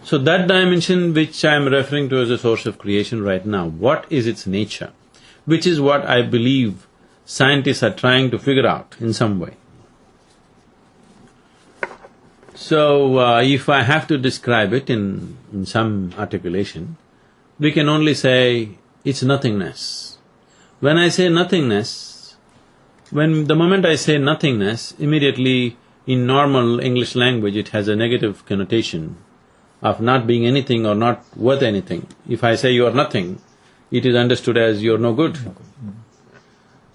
So that dimension which I am referring to as a source of creation right now, what is its nature? Which is what I believe scientists are trying to figure out in some way. So, if I have to describe it in some articulation, we can only say it's nothingness. When I say nothingness, the moment I say nothingness, immediately in normal English language it has a negative connotation of not being anything or not worth anything. If I say you are nothing, it is understood as you're no good.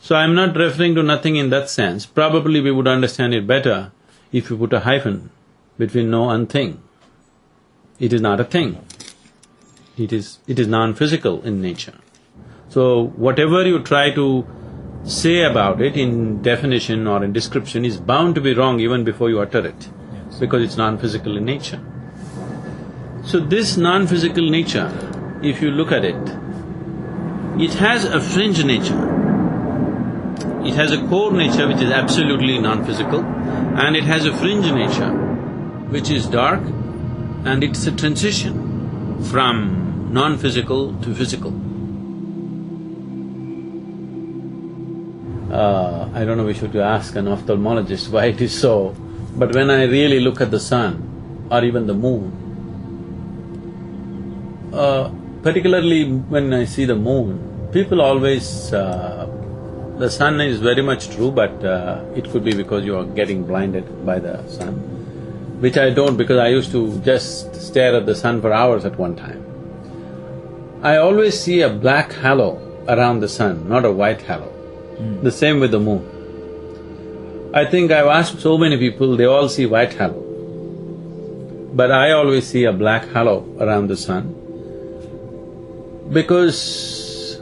So I'm not referring to nothing in that sense. Probably we would understand it better if you put a hyphen between no and thing. It is not a thing. It is non-physical in nature. So whatever you try to say about it in definition or in description is bound to be wrong even before you utter it, because it's non-physical in nature. So this non-physical nature, if you look at it, it has a fringe nature. It has a core nature which is absolutely non-physical, and it has a fringe nature which is dark, and it's a transition from non-physical to physical. I don't know, we should ask an ophthalmologist why it is so, but when I really look at the sun or even the moon, particularly when I see the moon, people always… the sun is very much true, but it could be because you are getting blinded by the sun, which I don't, because I used to just stare at the sun for hours at one time. I always see a black halo around the sun, not a white halo. The same with the moon. I think I've asked so many people, they all see white halo. But I always see a black halo around the sun because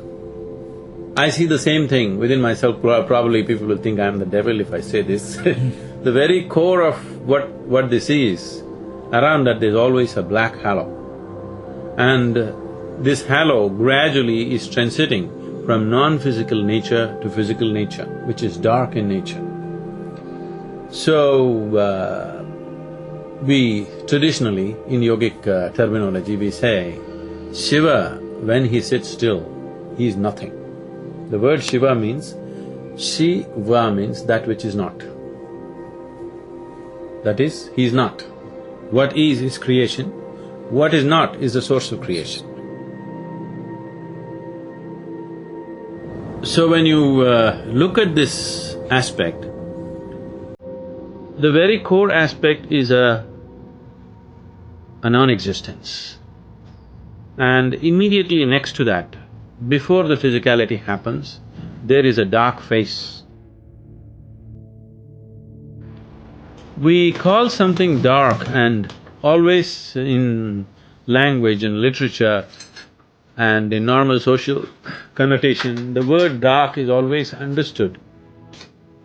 I see the same thing within myself. Probably people will think I'm the devil if I say this. The very core of what this is, around that there's always a black halo. And this halo gradually is transiting from non-physical nature to physical nature, which is dark in nature. So, we traditionally, in yogic terminology, we say, Shiva, when he sits still, he is nothing. The word Shiva means, Shiva means that which is not. That is, he is not. What is creation, what is not is the source of creation. So when you look at this aspect, the very core aspect is a non-existence. And immediately next to that, before the physicality happens, there is a dark face. We call something dark, and always in language and literature and in normal social connotation, the word dark is always understood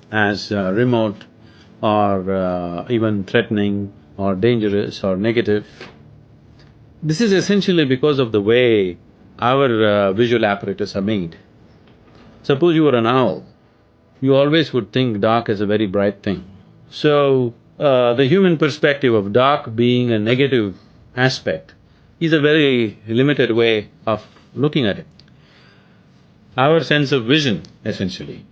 as remote or even threatening or dangerous or negative. This is essentially because of the way our visual apparatus are made. Suppose you were an owl, you always would think dark as a very bright thing. So, the human perspective of dark being a negative aspect is a very limited way of looking at it. Our sense of vision, essentially.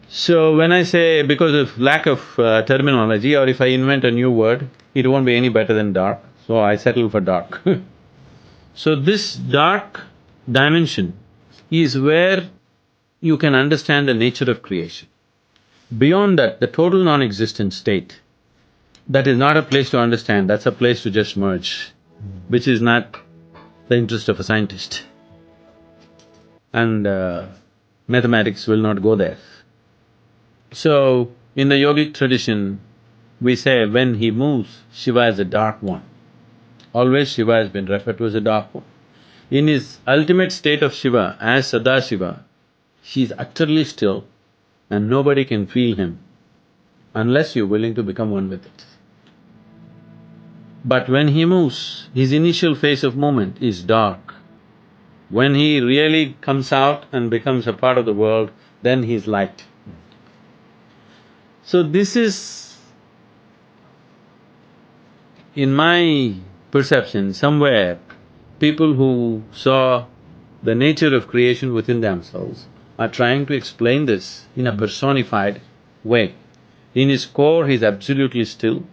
So when I say because of lack of terminology, or if I invent a new word, it won't be any better than dark, so I settle for dark. So this dark dimension is where you can understand the nature of creation. Beyond that, the total non-existent state, that is not a place to understand, that's a place to just merge, which is not the interest of a scientist. And mathematics will not go there. So, in the yogic tradition, we say when he moves, Shiva is a dark one. Always Shiva has been referred to as a dark one. In his ultimate state of Shiva, as Sadhguru, he is utterly still and nobody can feel him unless you're willing to become one with it. But when he moves, his initial phase of movement is dark. When he really comes out and becomes a part of the world, then he is light. So this is, in my perception, somewhere, people who saw the nature of creation within themselves are trying to explain this in a personified way. In his core, he's absolutely still.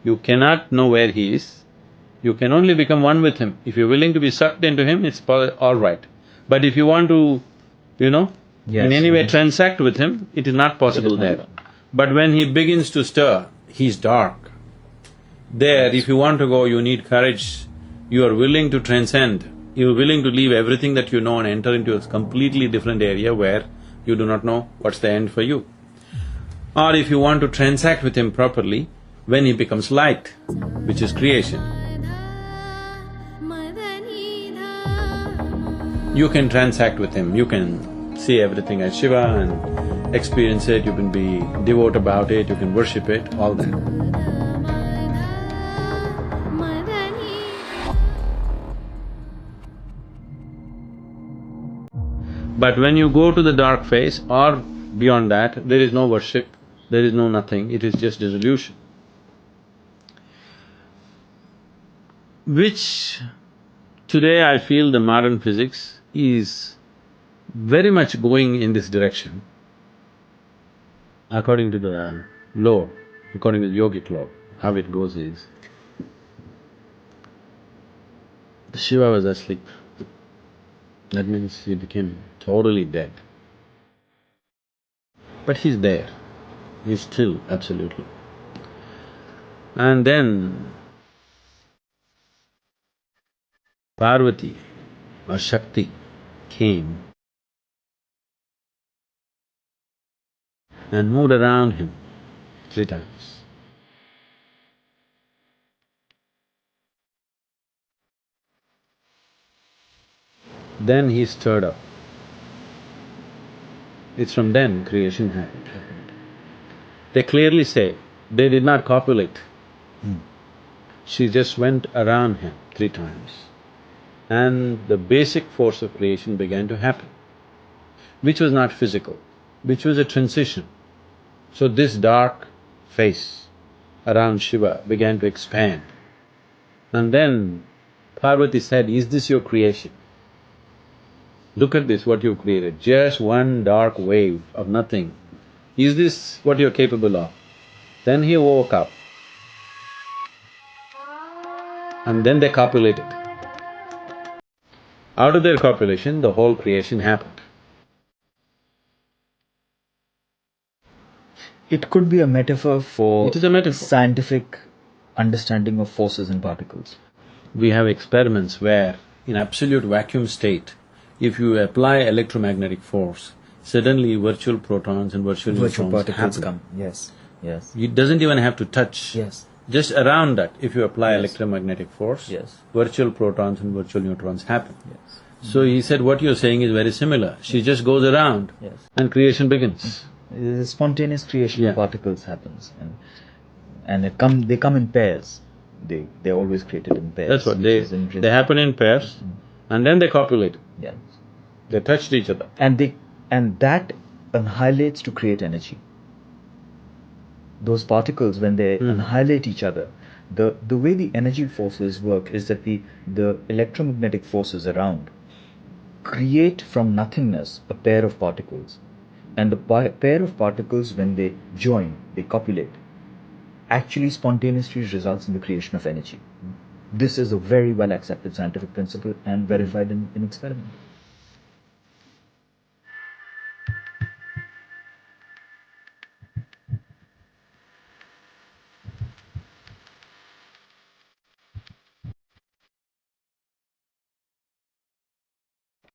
You cannot know where he is. You can only become one with him. If you're willing to be sucked into him, it's all right. But if you want to, you know, in any way transact with him, it is not possible there. But when he begins to stir, he's dark. There, if you want to go, you need courage. You are willing to transcend. You're willing to leave everything that you know and enter into a completely different area where you do not know what's the end for you. Or if you want to transact with him properly, when he becomes light, which is creation, you can transact with him, you can see everything as Shiva and experience it, you can be devout about it, you can worship it, all that. But when you go to the dark phase or beyond that, there is no worship, there is no nothing, it is just dissolution. Which today I feel the modern physics is very much going in this direction. According to the law, according to the yogic law, how it goes is, Shiva was asleep. That means he became totally dead. But he's there, he's still, absolutely. And then Parvati or Shakti came and moved around him 3 times. Then he stirred up. It's from then creation happened. They clearly say, they did not copulate. She just went around him 3 times. And the basic force of creation began to happen, which was not physical, which was a transition. So this dark face around Shiva began to expand. And then Parvati said, is this your creation? Look at this, what you've created, just one dark wave of nothing. Is this what you're capable of? Then he woke up. And then they copulated. Out of their copulation, the whole creation happened. It could be a metaphor for… It is a metaphor. Scientific understanding of forces and particles. We have experiments where, in absolute vacuum state, if you apply electromagnetic force, suddenly virtual protons and virtual neutrons particles happen. come, yes, yes. It doesn't even have to touch. Yes. Just around that, if you apply electromagnetic force, Yes. virtual protons and virtual neutrons happen. Yes. So he said, what you're saying is very similar. She just goes around and creation begins. The spontaneous creation Yeah. of particles happens, and they come in pairs. They're always created in pairs. That's what which they… is interesting. they happen in pairs and then they copulate. Yes. They touched each other. And that annihilates to create energy. Those particles, when they annihilate each other, the way the energy forces work is that the electromagnetic forces around create from nothingness a pair of particles. And the pair of particles, when they join, they copulate, actually spontaneously results in the creation of energy. This is a very well accepted scientific principle and verified in experiment.